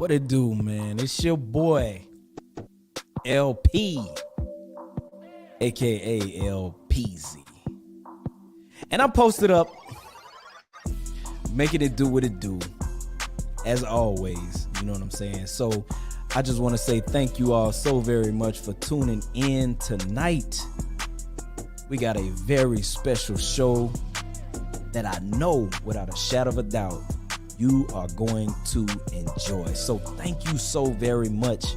What it do, man? It's your boy, LP, aka LPZ. And I'm posted up, making it do what it do, as always. You know what I'm saying? So I just want to say thank you all so very much for tuning in tonight. We got a very special show that I know without a shadow of a doubt you are going to enjoy. So thank you so very much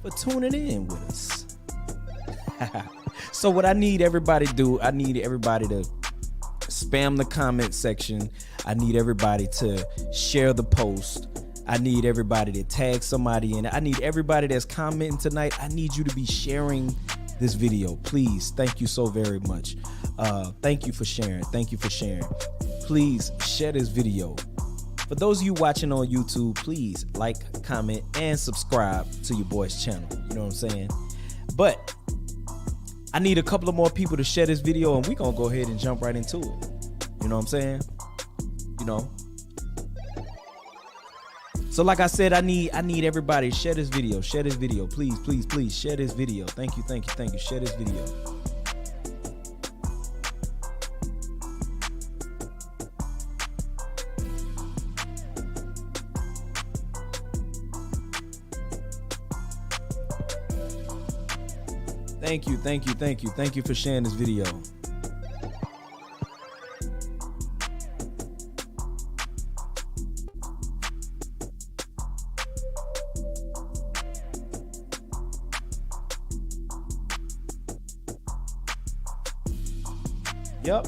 for tuning in with us. So what I need everybody to do, I need everybody to spam the comment section. I need everybody to share the post. I need everybody to tag somebody in. I need everybody that's commenting tonight. I need you to be sharing this video, please. Thank you so very much. Thank you for sharing. Thank you for sharing. Please share this video. For those of you watching on YouTube, please like, comment, and subscribe to your boy's channel. You know what I'm saying? But I need a couple of more people to share this video, and we're going to go ahead and jump right into it. You know what I'm saying? You know? So like I said, I need everybody to share this video. Share this video. Please, please, please share this video. Thank you, thank you, thank you. Share this video. Thank you, thank you, thank you. Thank you for sharing this video. Yep.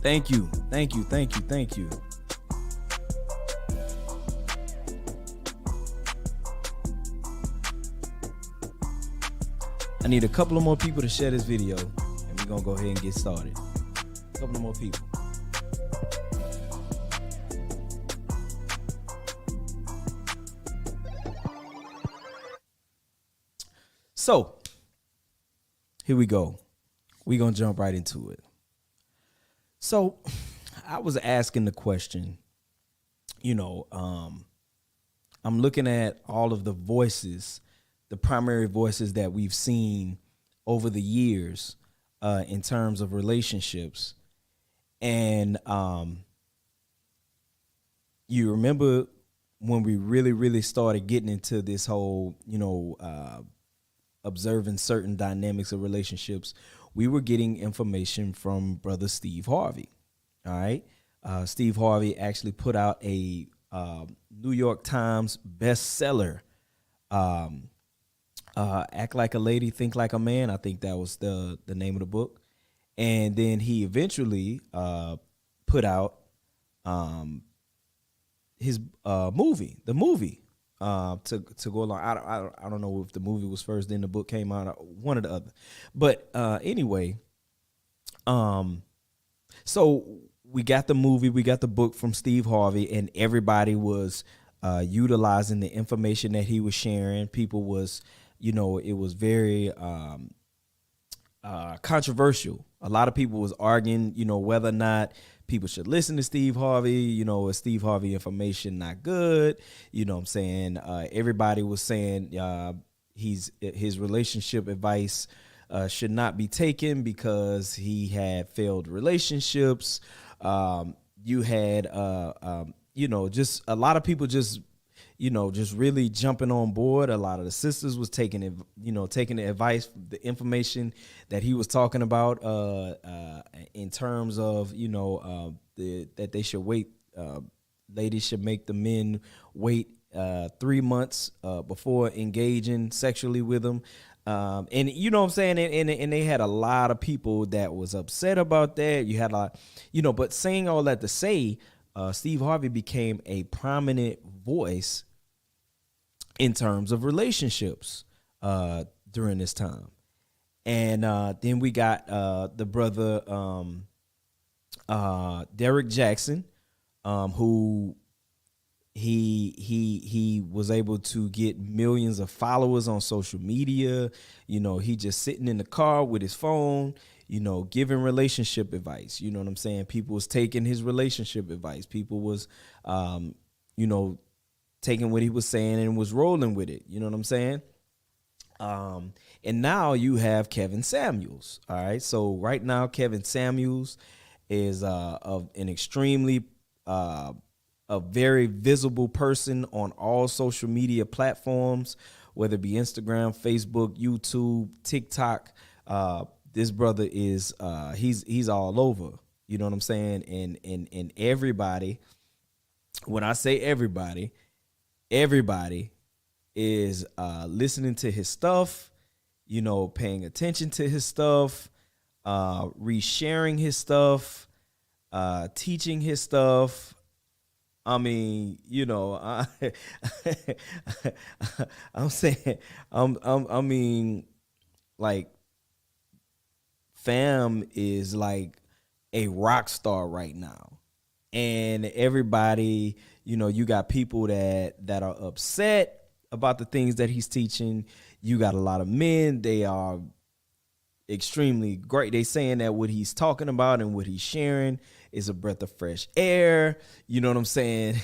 Thank you, thank you, thank you, thank you. I need a couple of more people to share this video, and we're gonna go ahead and get started. A couple of more people. So, here we go. We're gonna jump right into it. So, I was asking the question, I'm looking at all of the voices, the primary voices that we've seen over the years in terms of relationships. And you remember when we really started getting into this whole, observing certain dynamics of relationships, we were getting information from brother Steve Harvey. All right. Steve Harvey actually put out a New York Times bestseller, Act Like a Lady, Think Like a Man. I think that was the name of the book. And then he eventually put out his movie, to go along. I don't know if the movie was first, then the book came out, one or the other. But anyway, so we got the movie, we got the book from Steve Harvey, and everybody was utilizing the information that he was sharing. People was, it was very controversial. A lot of people was arguing, whether or not people should listen to Steve Harvey. Is Steve Harvey information not good? You know what I'm saying? Everybody was saying his relationship advice should not be taken because he had failed relationships. You had, just a lot of people just really jumping on board. A lot of the sisters was taking it, taking the advice, the information that he was talking about in terms of, that they should wait. Ladies should make the men wait 3 months before engaging sexually with them. And you know what I'm saying? And they had a lot of people that was upset about that. You had a lot, but saying all that to say, Steve Harvey became a prominent voice in terms of relationships during this time. And then we got the brother Derrick Jaxn, who he was able to get millions of followers on social media. You know, he just sitting in the car with his phone, you know, giving relationship advice. You know what I'm saying? People was taking his relationship advice. People was you know, taking what he was saying and was rolling with it. You know what I'm saying? And now you have Kevin Samuels. All right. So right now, Kevin Samuels is of an extremely a very visible person on all social media platforms, whether it be Instagram, Facebook, YouTube, TikTok. This brother is he's all over. You know what I'm saying? And everybody, when I say everybody, everybody is listening to his stuff, you know, paying attention to his stuff, resharing his stuff, teaching his stuff. I mean, you know, I'm saying, I mean, like, fam is like a rock star right now, and everybody, you know, you got people that are upset about the things that he's teaching. You got a lot of men, they are extremely great. They saying that what he's talking about and what he's sharing is a breath of fresh air. You know what I'm saying?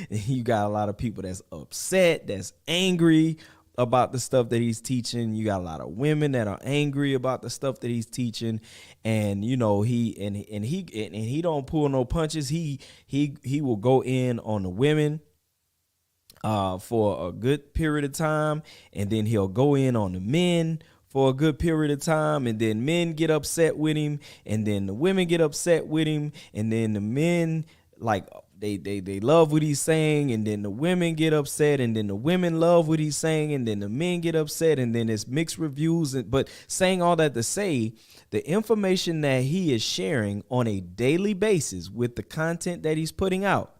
You got a lot of people that's upset, that's angry about the stuff that he's teaching. You got a lot of women that are angry about the stuff that he's teaching. And you know, he don't pull no punches. He will go in on the women for a good period of time, and then he'll go in on the men for a good period of time, and then men get upset with him, and then the women get upset with him, and then the men, like, they love what he's saying, and then the women get upset, and then the women love what he's saying, and then the men get upset, and then it's mixed reviews. But saying all that to say, the information that he is sharing on a daily basis with the content that he's putting out,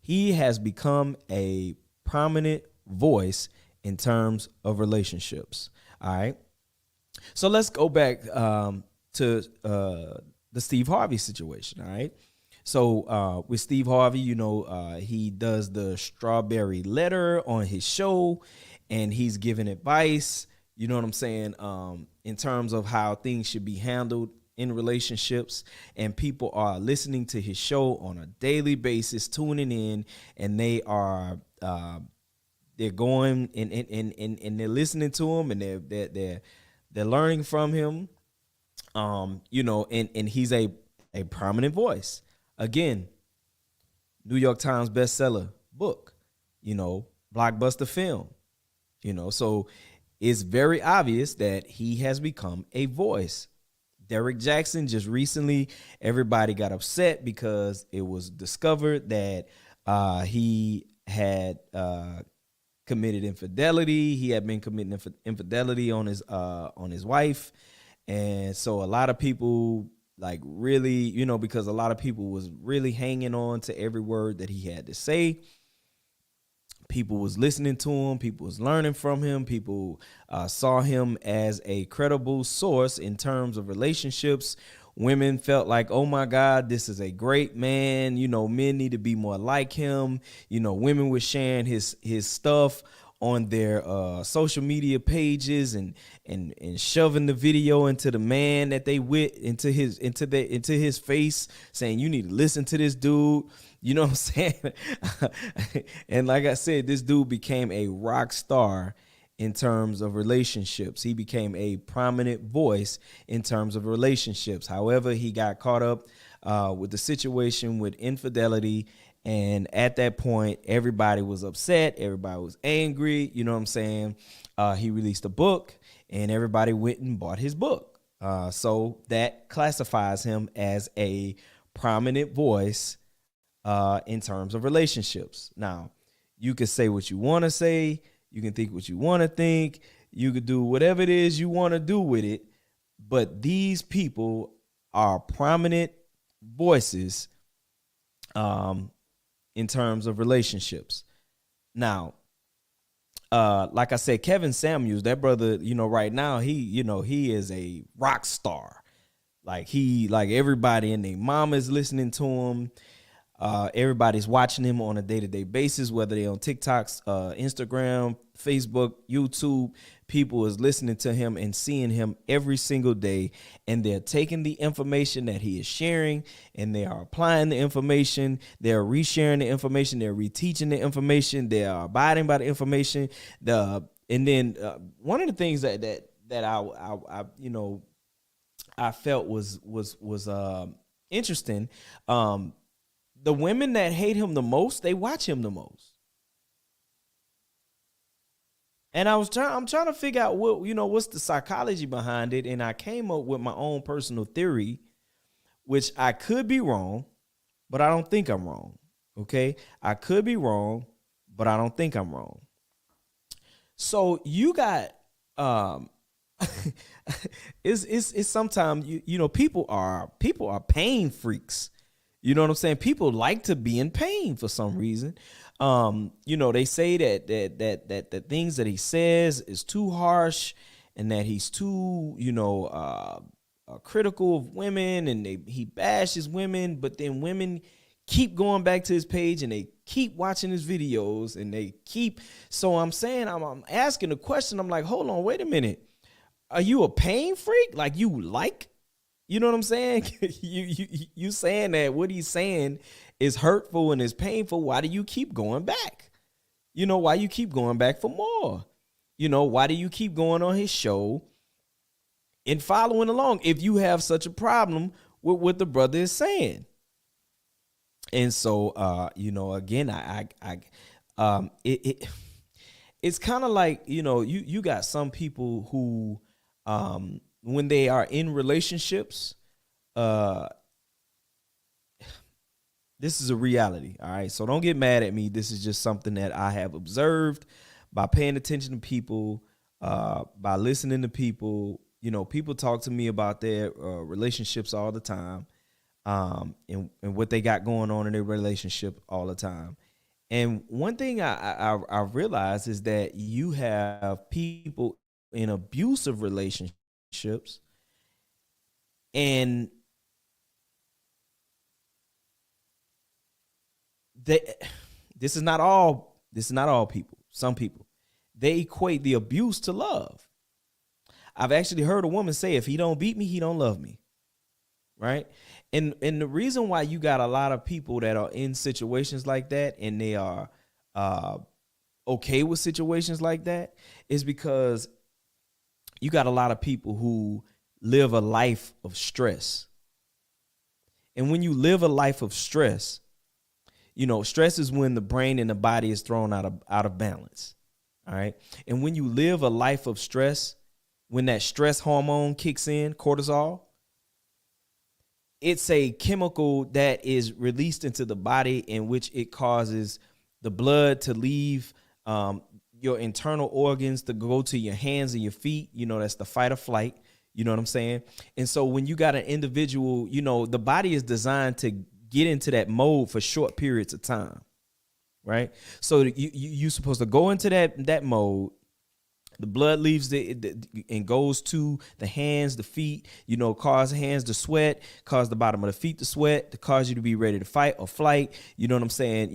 he has become a prominent voice in terms of relationships. All right. So let's go back to the Steve Harvey situation. All right. So with Steve Harvey, you know, he does the Strawberry Letter on his show, and he's giving advice, you know what I'm saying, in terms of how things should be handled in relationships. And people are listening to his show on a daily basis, tuning in, and they are they're going and they're listening to him, and they're learning from him. You know, and he's a prominent voice. Again, New York Times bestseller book, you know, blockbuster film, you know, so it's very obvious that he has become a voice. Derrick Jaxn, just recently, everybody got upset because it was discovered that he had committed infidelity. He had been committing infidelity on his wife. And so a lot of people, like, really, you know, because a lot of people was really hanging on to every word that he had to say. People was listening to him. People was learning from him. People saw him as a credible source in terms of relationships. Women felt like, oh my God, this is a great man. You know, men need to be more like him. You know, women were sharing his stuff on their social media pages and shoving the video into the man that they with into his face, saying, you need to listen to this dude. You know what I'm saying? And like I said, this dude became a rock star in terms of relationships. He became a prominent voice in terms of relationships. However, he got caught up with the situation with infidelity. And at that point, everybody was upset. Everybody was angry. You know what I'm saying? He released a book, and everybody went and bought his book. So that classifies him as a prominent voice in terms of relationships. Now, you can say what you want to say. You can think what you want to think. You could do whatever it is you want to do with it. But these people are prominent voices in terms of relationships. Now, like I said, Kevin Samuels, that brother, right now, he is a rock star. Like everybody and their mama is listening to him. Everybody's watching him on a day-to-day basis, whether they're on TikToks, Instagram, Facebook, YouTube. People is listening to him and seeing him every single day, and they're taking the information that he is sharing and they are applying the information. They're resharing the information. They're reteaching the information. They are abiding by the information. And then one of the things that I felt was interesting. The women that hate him the most, they watch him the most. And I'm trying to figure out what's the psychology behind it. And I came up with my own personal theory, which I could be wrong, but I don't think I'm wrong. Okay. I could be wrong, but I don't think I'm wrong. So you got, it's sometimes, people are pain freaks. You know what I'm saying? People like to be in pain for some reason. They say that the things that he says is too harsh and that he's too, critical of women, and he bashes women, but then women keep going back to his page and they keep watching his videos and they keep. So I'm saying, I'm asking the question. I'm like, hold on, wait a minute. Are you a pain freak? Like you like? You know what I'm saying? you saying that what he's saying is hurtful and is painful. Why do you keep going back? Why you keep going back for more? Why do you keep going on his show and following along if you have such a problem with what the brother is saying? And so, again, it's kind of like, you got some people who, when they are in relationships, this is a reality. All right. So don't get mad at me. This is just something that I have observed by paying attention to people, by listening to people. People talk to me about their relationships all the time, and what they got going on in their relationship all the time. And one thing I realized is that you have people in abusive relationships, and this is not all people. Some people, they equate the abuse to love. I've actually heard a woman say, if he don't beat me, he don't love me. Right. And the reason why you got a lot of people that are in situations like that and they are okay with situations like that is because you got a lot of people who live a life of stress. And when you live a life of stress, stress is when the brain and the body is thrown out of balance. All right. And when you live a life of stress, when that stress hormone kicks in, cortisol, it's a chemical that is released into the body in which it causes the blood to leave your internal organs to go to your hands and your feet. That's the fight or flight. You know what I'm saying? And so when you got an individual, the body is designed to get into that mode for short periods of time. Right. So you're supposed to go into that mode. The blood leaves and goes to the hands, the feet, cause the hands to sweat, cause the bottom of the feet to sweat, to cause you to be ready to fight or flight. You know what I'm saying?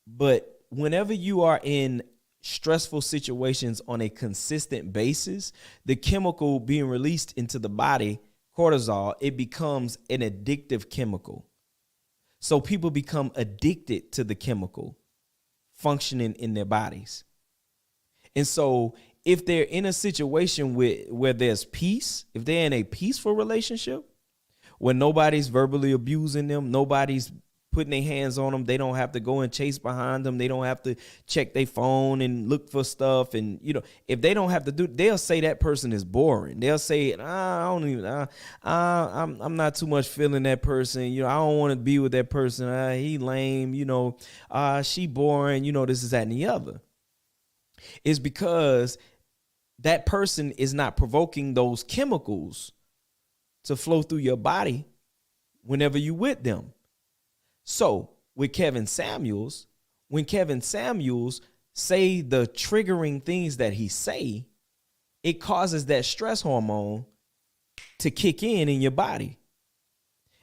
But whenever you are in stressful situations on a consistent basis, the chemical being released into the body, cortisol, it becomes an addictive chemical. So people become addicted to the chemical functioning in their bodies. And so if they're in a situation where there's peace, if they're in a peaceful relationship where nobody's verbally abusing them, nobody's putting their hands on them, they don't have to go and chase behind them, they don't have to check their phone and look for stuff. And, if they don't have to they'll say that person is boring. They'll say, I'm not too much feeling that person. I don't want to be with that person. He lame, she boring, this is that and the other. It's because that person is not provoking those chemicals to flow through your body whenever you with them. So with Kevin Samuels, when Kevin Samuels say the triggering things that he say, it causes that stress hormone to kick in your body.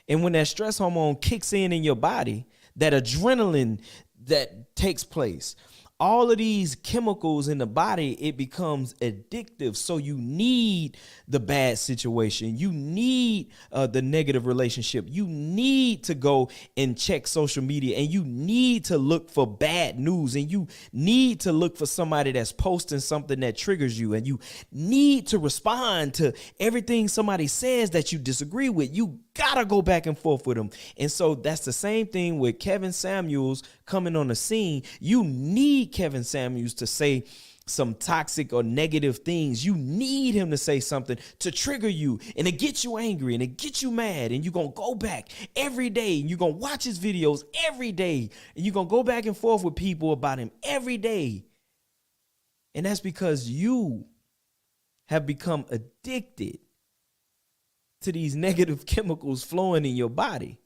And when that stress hormone kicks in your body, that adrenaline that takes place, all of these chemicals in the body, it becomes addictive. So you need the bad situation. You need the negative relationship. You need to go and check social media, and you need to look for bad news, and you need to look for somebody that's posting something that triggers you, and you need to respond to everything somebody says that you disagree with. You gotta go back and forth with them. And so that's the same thing with Kevin Samuels coming on the scene. You need Kevin Samuels to say some toxic or negative things. You need him to say something to trigger you and to get you angry and to get you mad. And you're going to go back every day and you're going to watch his videos every day. And you're going to go back and forth with people about him every day. And that's because you have become addicted to these negative chemicals flowing in your body.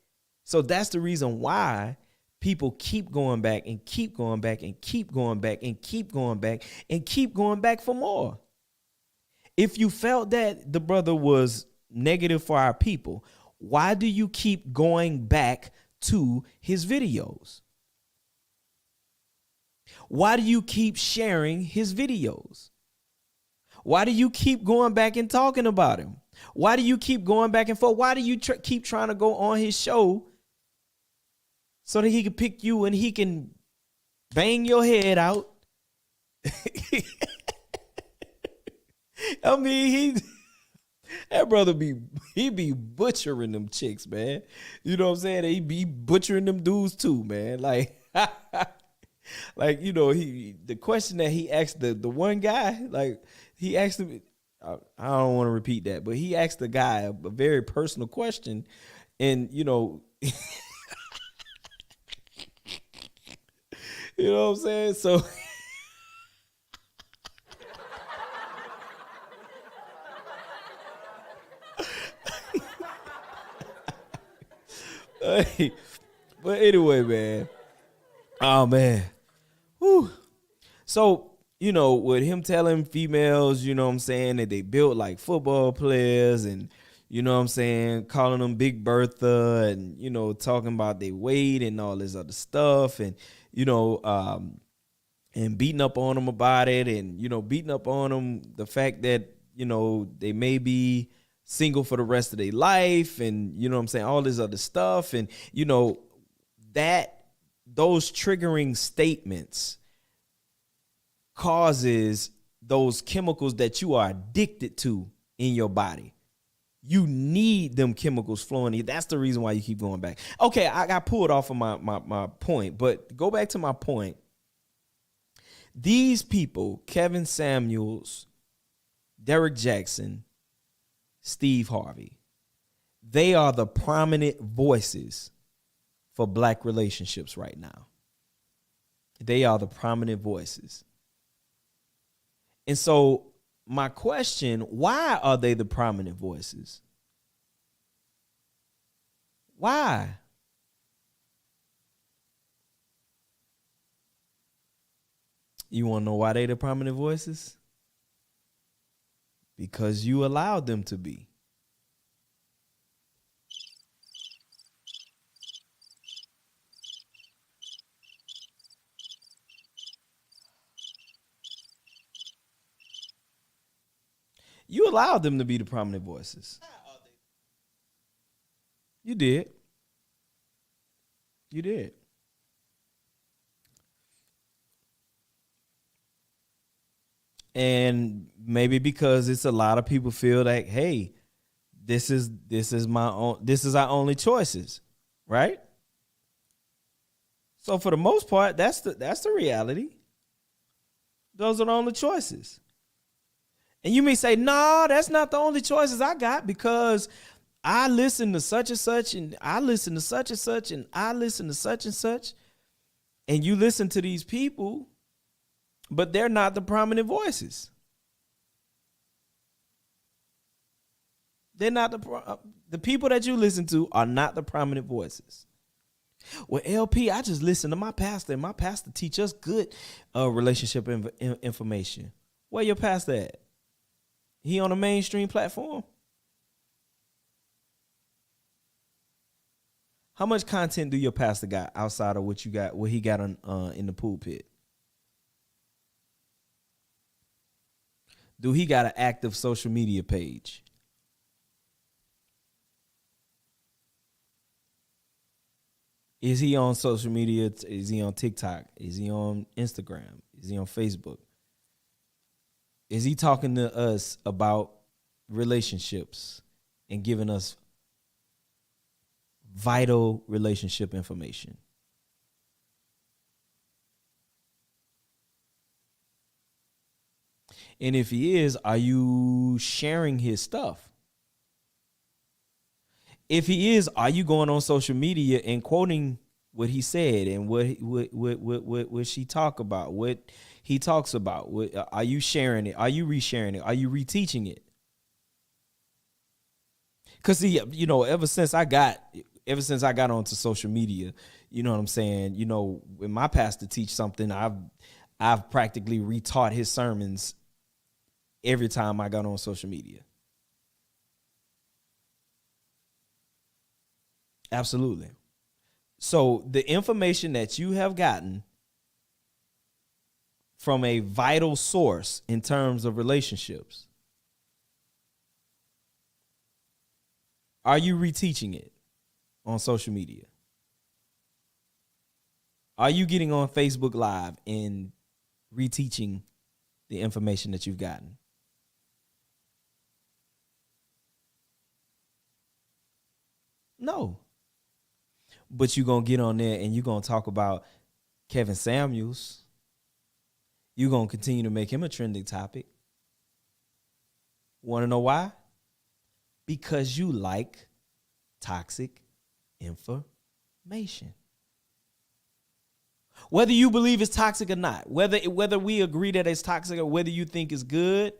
So that's the reason why people keep going back and keep going back and keep going back and keep going back and keep going back for more. If you felt that the brother was negative for our people, why do you keep going back to his videos? Why do you keep sharing his videos? Why do you keep going back and talking about him? Why do you keep going back and forth? Why do you keep trying to go on his show so that he can pick you and he can bang your head out? I mean, that brother he be butchering them chicks, man. You know what I'm saying? He be butchering them dudes too, man. Like, like, you know, the question that he asked the one guy, like he asked him, I don't want to repeat that, but he asked the guy a very personal question, and you know, you know what I'm saying? So but anyway, man. Oh man. Whew. So, you know, with him telling females, you know what I'm saying, that they built like football players, and you know what I'm saying, calling them Big Bertha, and you know, talking about their weight and all this other stuff, and you know, and beating up on them about it, and you know, beating up on them the fact that, you know, they may be single for the rest of their life, and you know what I'm saying, all this other stuff, and you know, that those triggering statements causes those chemicals that you are addicted to in your body. You need them chemicals flowing. That's the reason why you keep going back. Okay, I got pulled off of my point, but go back to my point. These people, Kevin Samuels, Derrick Jaxn, Steve Harvey, they are the prominent voices for black relationships right now. They are the prominent voices. And so my question, why are they the prominent voices? Why? You want to know why they the prominent voices? Because you allowed them to be. You allowed them to be the prominent voices. You did. You did. And maybe because it's a lot of people feel like, hey, this is our only choices, right? So for the most part, that's the reality. Those are the only choices. And you may say, no, that's not the only choices I got, because I listen to such and such, and I listen to such and such, and I listen to such and such. And you listen to these people, but they're not the prominent voices. They're not the people that you listen to are not the prominent voices. Well, LP, I just listen to my pastor, and my pastor teach us good relationship information. Where your pastor at? He on a mainstream platform? How much content do your pastor got outside of what he got on in the pulpit? Do he got an active social media page? Is he on social media? Is he on TikTok? Is he on Instagram? Is he on Facebook? Is he talking to us about relationships and giving us vital relationship information? And if he is, are you sharing his stuff? If he is, are you going on social media and quoting what he said and what she talk about, what he talks about? Are you sharing it? Are you resharing it? Are you reteaching it? Because see, ever since I got onto social media, you know what I'm saying? When my pastor teach something, I've practically retaught his sermons every time I got on social media. Absolutely. So the information that you have gotten from a vital source in terms of relationships, are you reteaching it on social media? Are you getting on Facebook Live and reteaching the information that you've gotten? No. But you're going to get on there and you're going to talk about Kevin Samuels. You're going to continue to make him a trending topic. Want to know why? Because you like toxic information. Whether you believe it's toxic or not, whether we agree that it's toxic or whether you think it's good,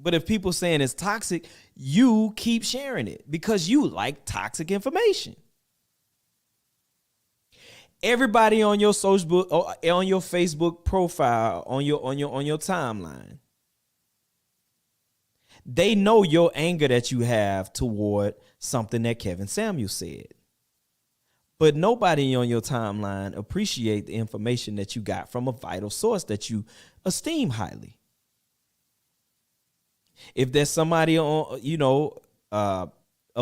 but if people saying it's toxic, you keep sharing it because you like toxic information. Everybody on your on your Facebook profile, on your timeline, they know your anger that you have toward something that Kevin Samuels said. But nobody on your timeline appreciate the information that you got from a vital source that you esteem highly. If there's somebody on, a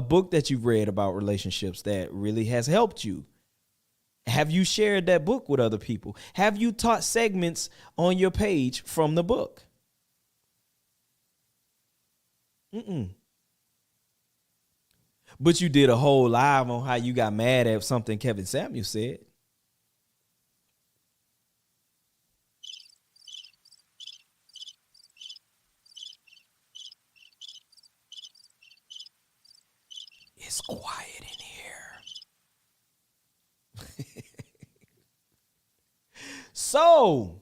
book that you've read about relationships that really has helped you, have you shared that book with other people? Have you taught segments on your page from the book? But you did a whole live on how you got mad at something Kevin Samuels said. It's quiet in here. So,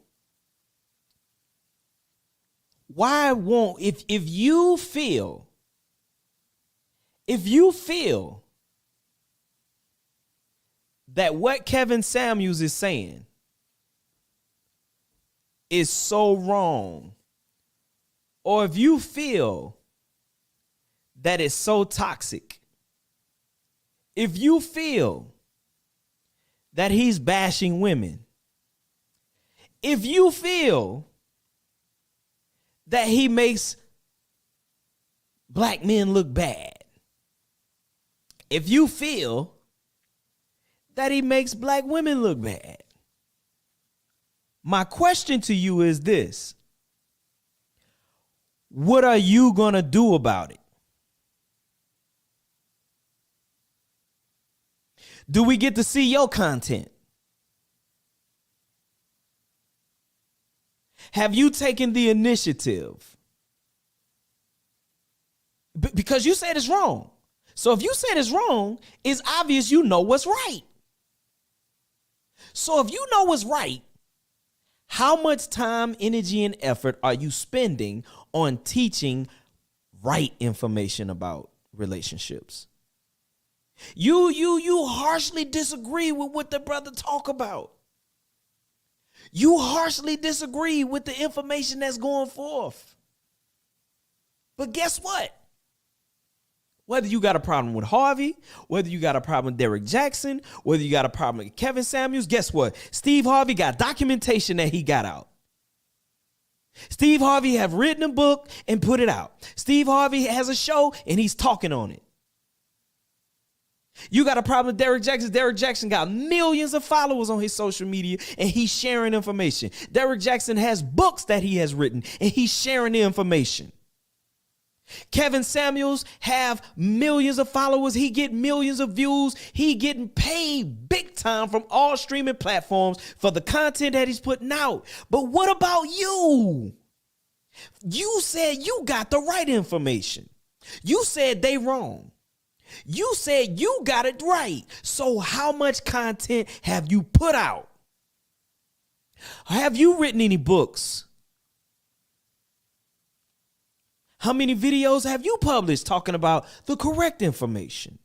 why won't, if you feel that what Kevin Samuels is saying is so wrong, or if you feel that it's so toxic, if you feel that he's bashing women, if you feel that he makes black men look bad, if you feel that he makes black women look bad, my question to you is this: what are you going to do about it? Do we get to see your content? Have you taken the initiative? Because you said it's wrong. So if you said it's wrong, it's obvious you know what's right. So if you know what's right, how much time, energy, and effort are you spending on teaching right information about relationships? You harshly disagree with what the brother talk about. You harshly disagree with the information that's going forth. But guess what? Whether you got a problem with Harvey, whether you got a problem with Derrick Jaxn, whether you got a problem with Kevin Samuels, guess what? Steve Harvey got documentation that he got out. Steve Harvey have written a book and put it out. Steve Harvey has a show and he's talking on it. You got a problem with Derrick Jaxn. Derrick Jaxn got millions of followers on his social media and he's sharing information. Derrick Jaxn has books that he has written and he's sharing the information. Kevin Samuels have millions of followers. He get millions of views. He getting paid big time from all streaming platforms for the content that he's putting out. But what about you? You said you got the right information. You said they wrong. You said you got it right. So how much content have you put out? Have you written any books? How many videos have you published talking about the correct information?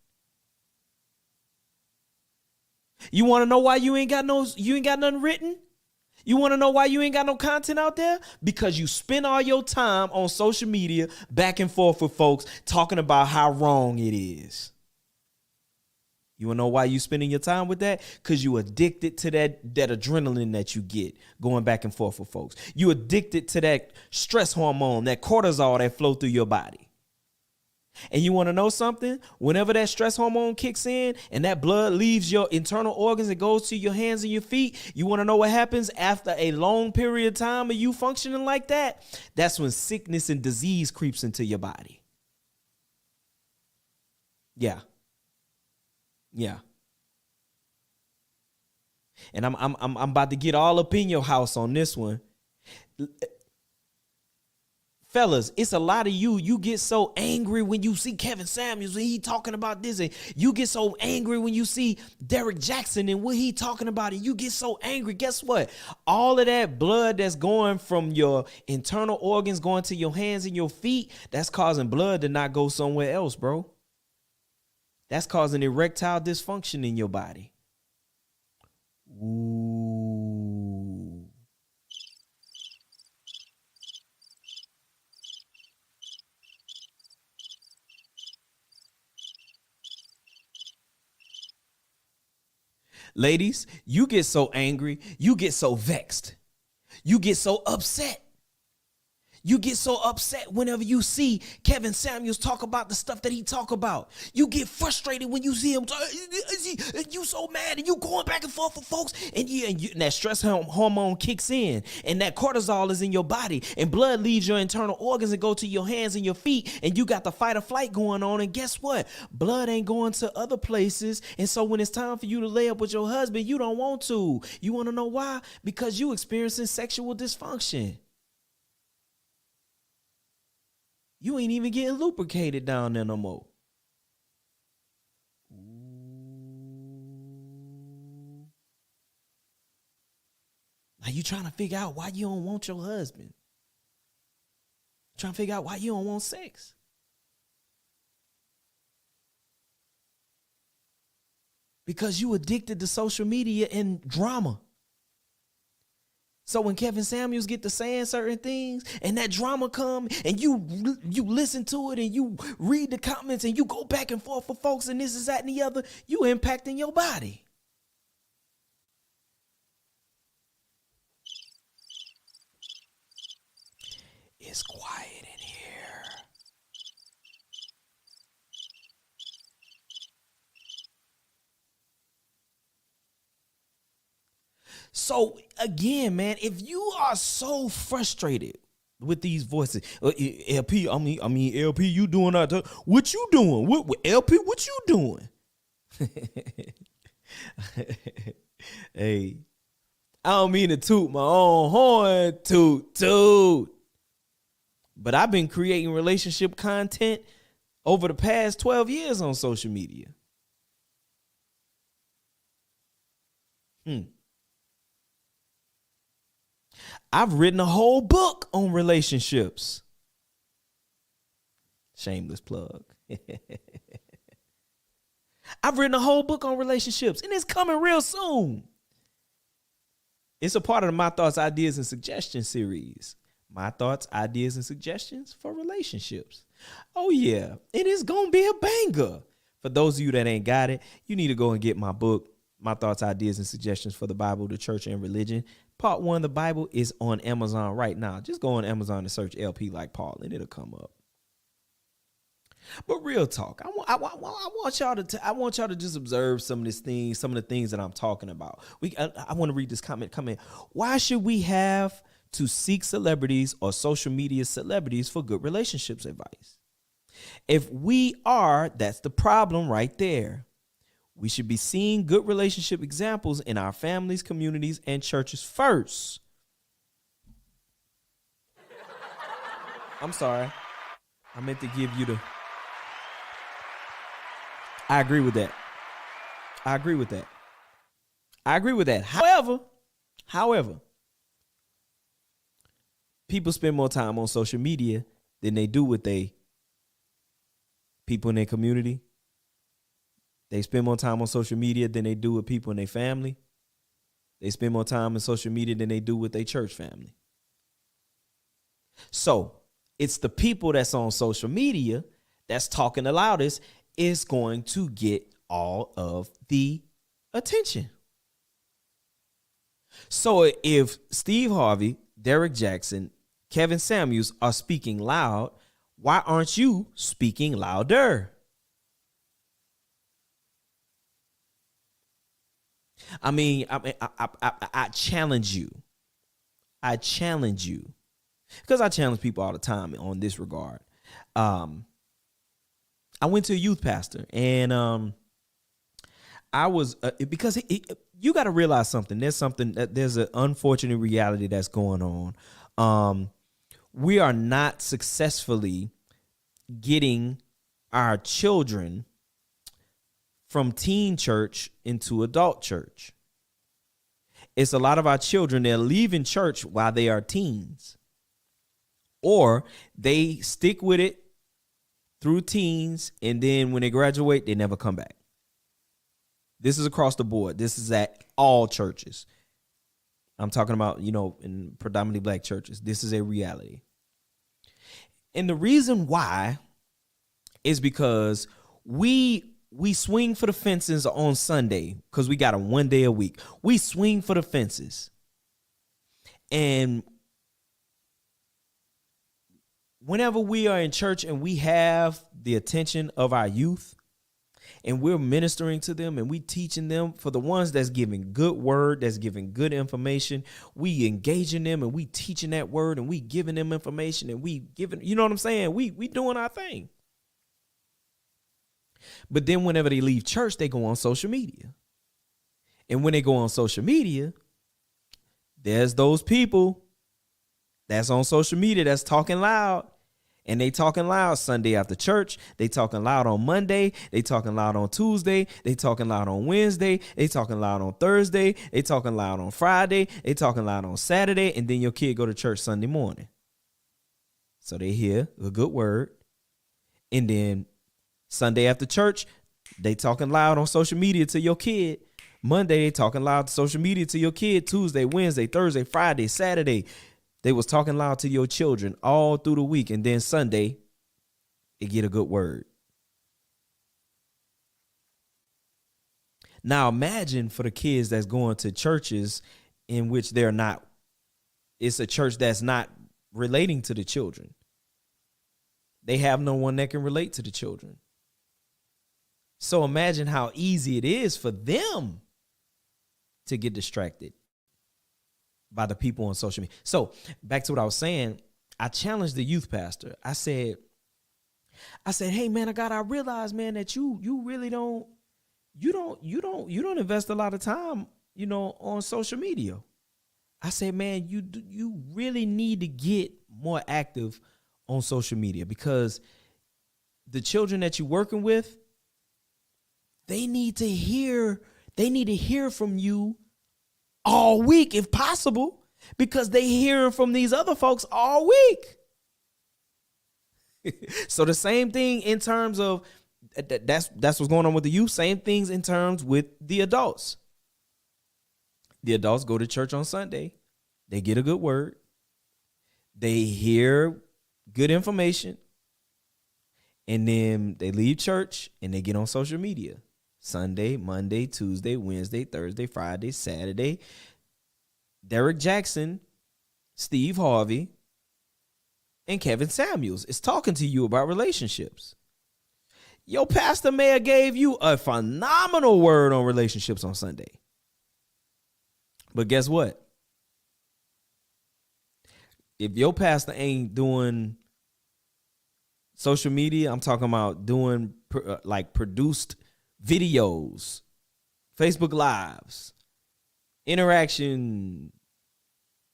You want to know why you ain't got nothing written? You want to know why you ain't got no content out there? Because you spend all your time on social media back and forth with folks talking about how wrong it is. You want to know why you spending your time with that? Because you addicted to that adrenaline that you get going back and forth with folks. You addicted to that stress hormone, that cortisol that flow through your body. And you want to know something? Whenever that stress hormone kicks in and that blood leaves your internal organs and goes to your hands and your feet, you want to know what happens after a long period of time of you functioning like that? That's when sickness and disease creeps into your body. Yeah. And I'm about to get all up in your house on this one. Fellas, it's a lot of you get so angry when you see Kevin Samuels and he talking about this, and you get so angry when you see Derrick Jaxn and what he talking about, and you get so angry. Guess what? All of that blood that's going from your internal organs going to your hands and your feet, that's causing blood to not go somewhere else, bro. That's causing erectile dysfunction in your body. Ooh. Ladies, you get so angry, you get so vexed, you get so upset. You get so upset whenever you see Kevin Samuels talk about the stuff that he talk about. You get frustrated when you see him. You so mad and you going back and forth with folks. And that stress hormone kicks in. And that cortisol is in your body. And blood leaves your internal organs and go to your hands and your feet. And you got the fight or flight going on. And guess what? Blood ain't going to other places. And so when it's time for you to lay up with your husband, you don't want to. You want to know why? Because you experiencing sexual dysfunction. You ain't even getting lubricated down there no more. Now you trying to figure out why you don't want your husband. Trying to figure out why you don't want sex. Because you addicted to social media and drama. So when Kevin Samuels get to saying certain things and that drama come and you listen to it and you read the comments and you go back and forth with folks and this is that and the other, you impacting your body. It's quiet in here. So again, man, if you are so frustrated with these voices, LP, I mean, LP, you doing that? What you doing? What LP? What you doing? Hey, I don't mean to toot my own horn, toot. But I've been creating relationship content over the past 12 years on social media. I've written a whole book on relationships. Shameless plug. I've written a whole book on relationships, and it's coming real soon. It's a part of the My Thoughts, Ideas, and Suggestions series. My thoughts, ideas, and suggestions for relationships. Oh, yeah. It is going to be a banger. For those of you that ain't got it, you need to go and get my book, My Thoughts, Ideas, and Suggestions for the Bible, the Church, and Religion. Part 1, the Bible, is on Amazon right now. Just go on Amazon and search LP Like Paul, and it'll come up. But real talk, I want y'all to just observe some of the things that I'm talking about. I want to read this comment. Why should we have to seek celebrities or social media celebrities for good relationships advice? If we are, that's the problem right there. We should be seeing good relationship examples in our families, communities, and churches first. I'm sorry. I meant to give you the... I agree with that. However, people spend more time on social media than they do with people in their community. They spend more time on social media than they do with people in their family. They spend more time on social media than they do with their church family. So it's the people that's on social media that's talking the loudest is going to get all of the attention. So if Steve Harvey, Derrick Jaxn, Kevin Samuels are speaking loud, why aren't you speaking louder? I challenge you. Because I challenge people all the time on this regard. I went to a youth pastor, and I was because you got to realize something. There's an unfortunate reality that's going on. We are not successfully getting our children from teen church into adult church. It's a lot of our children, they're leaving church while they are teens, or they stick with it through teens, and then when they graduate, they never come back. This is across the board. This is at all churches. I'm talking about, in predominantly black churches. This is a reality. And the reason why is because we swing for the fences on Sunday because we got a 1 day a week. We swing for the fences. And whenever we are in church and we have the attention of our youth and we're ministering to them and we teaching them, for the ones that's giving good word, that's giving good information, we engaging them and we teaching that word and we giving them information and we giving, you know what I'm saying? We doing our thing. But then whenever they leave church, they go on social media. And when they go on social media, there's those people that's on social media that's talking loud. And they talking loud Sunday after church. They talking loud on Monday. They talking loud on Tuesday. They talking loud on Wednesday. They talking loud on Thursday. They talking loud on Friday. They talking loud on Saturday. And then your kid go to church Sunday morning. So they hear a good word. And then Sunday after church, they talking loud on social media to your kid. Monday, they talking loud to social media to your kid. Tuesday, Wednesday, Thursday, Friday, Saturday. They was talking loud to your children all through the week. And then Sunday, they get a good word. Now imagine for the kids that's going to churches in which they're not, it's a church that's not relating to the children. They have no one that can relate to the children. So imagine how easy it is for them to get distracted by the people on social media. So back to what I was saying, I challenged the youth pastor. I said, hey man, I realize, man, that you really don't invest a lot of time, on social media. I said, man, you really need to get more active on social media, because the children that you're working with, they need to hear from you all week if possible, because they hearing from these other folks all week. So the same thing in terms of That's what's going on with the youth. Same things in terms with the adults. The adults go to church on Sunday. They get a good word. They hear good information. And then they leave church and they get on social media. Sunday, Monday, Tuesday, Wednesday, Thursday, Friday, Saturday. Derrick Jaxn, Steve Harvey, and Kevin Samuels is talking to you about relationships. Your pastor may have gave you a phenomenal word on relationships on Sunday. But guess what? If your pastor ain't doing social media, I'm talking about doing like produced videos, Facebook Lives, interaction.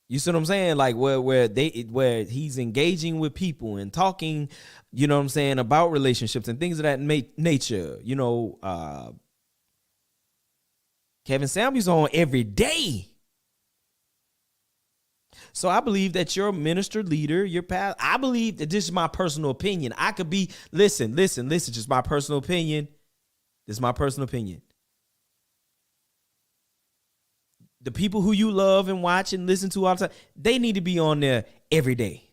You see what I'm saying? Like where he's engaging with people and talking, you know what I'm saying, about relationships and things of that nature. You know, Kevin Samuels on every day. So I believe that your minister leader, your pastor, I believe that this is my personal opinion. I could be, listen, just my personal opinion. This is my personal opinion. The people who you love and watch and listen to all the time, they need to be on there every day.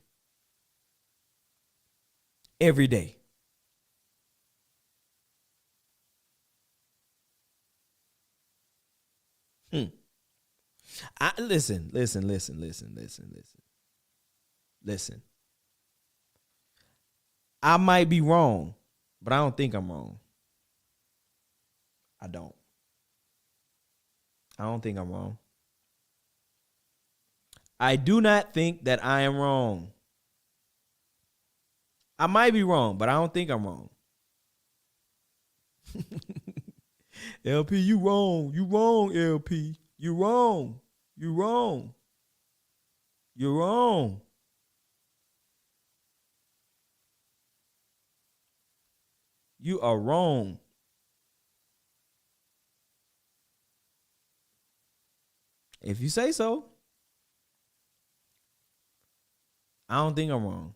Every day. Listen. I might be wrong, but I don't think I'm wrong. I don't think I'm wrong. I do not think that I am wrong. I might be wrong, but I don't think I'm wrong. LP, you wrong. You wrong, LP. You wrong. You wrong. You're wrong. You are wrong. If you say so, I don't think I'm wrong.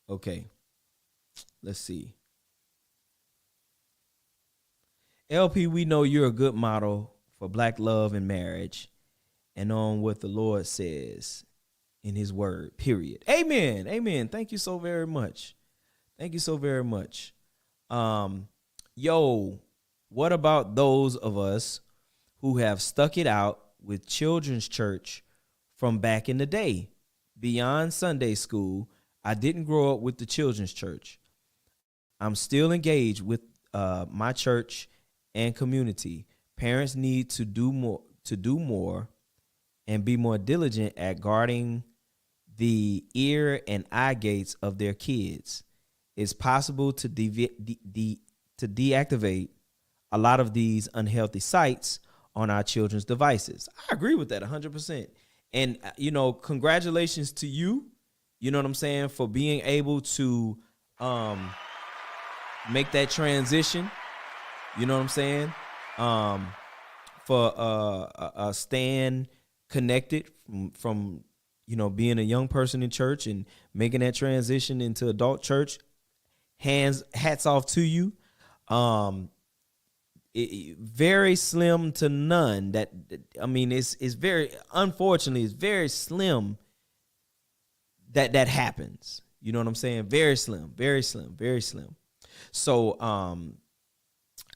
Okay. Let's see. LP, we know you're a good model for black love and marriage and on what the Lord says in his word, period. Amen. Amen. Thank you so very much. Thank you so very much. Yo, what about those of us who have stuck it out with children's church from back in the day? Beyond Sunday school, I didn't grow up with the children's church. I'm still engaged with my church and community. Parents need to do more and be more diligent at guarding the ear and eye gates of their kids. It's possible to deactivate a lot of these unhealthy sites on our children's devices. I agree with that 100%. And, you know, congratulations to you, you know what I'm saying, for being able to make that transition, you know what I'm saying, for staying connected from, you know, being a young person in church and making that transition into adult church. Hats off to you. Very slim to none that, I mean, it's very, unfortunately, it's very slim that happens. You know what I'm saying? Very slim. So,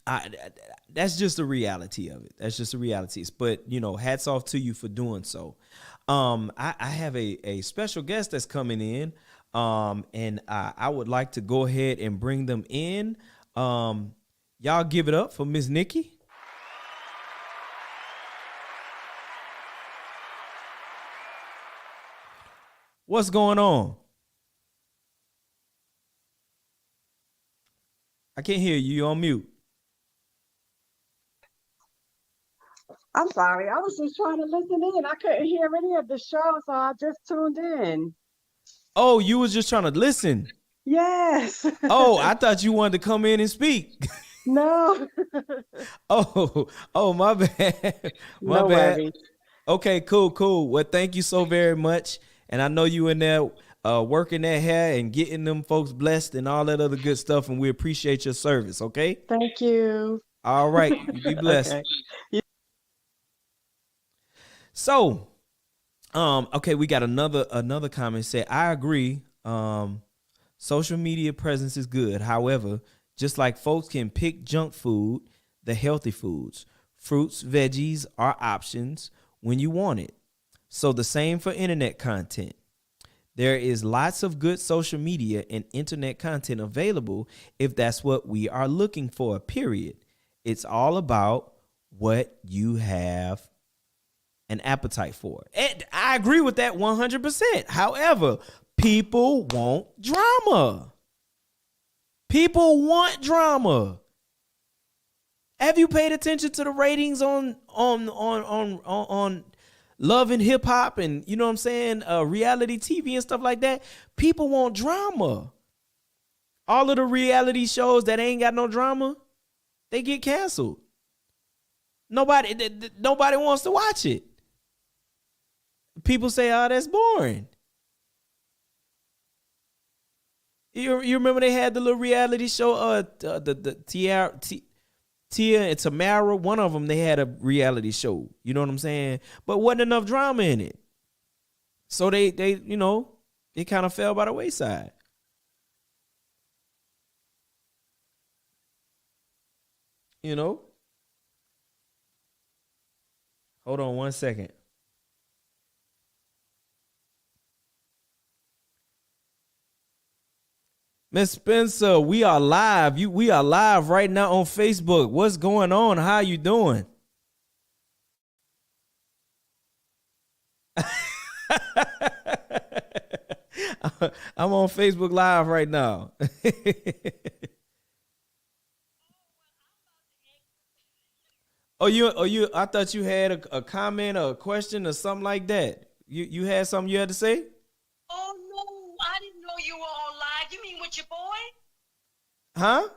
that's just the reality of it. That's just the reality. But, you know, hats off to you for doing so. I have a special guest that's coming in, and I would like to go ahead and bring them in. Y'all give it up for Miss Nikki. What's going on? I can't hear you. You're on mute. I'm sorry. I was just trying to listen in. I couldn't hear any of the show, so I just tuned in. Oh, you was just trying to listen. Yes. Oh, I thought you wanted to come in and speak. No. Oh, my bad. My No bad. worries. Okay, cool. Well, thank you so very much. And I know you in there working that hair and getting them folks blessed and all that other good stuff. And we appreciate your service. Okay. Thank you. All right. You be blessed. Okay. So, okay, we got another comment say, I agree. Social media presence is good. However, just like folks can pick junk food, the healthy foods, fruits, veggies are options when you want it. So the same for internet content. There is lots of good social media and internet content available if that's what we are looking for, period. It's all about what you have an appetite for. And I agree with that 100%. However, people want drama. People want drama. Have you paid attention to the ratings on Love and Hip Hop and, you know what I'm saying, reality TV and stuff like that? People want drama. All of the reality shows that ain't got no drama, they get canceled. Nobody wants to watch it. People say, "Oh, that's boring." You remember they had the little reality show, the Tia and Tamara. One of them, they had a reality show. You know what I'm saying? But wasn't enough drama in it, so they it kind of fell by the wayside. You know. Hold on 1 second. Miss Spencer, we are live. We are live right now on Facebook. What's going on? How you doing? I'm on Facebook Live right now. I thought you had a comment or a question or something like that. You had something you had to say? Oh no, I didn't know you were on live. You mean with your boy? Huh?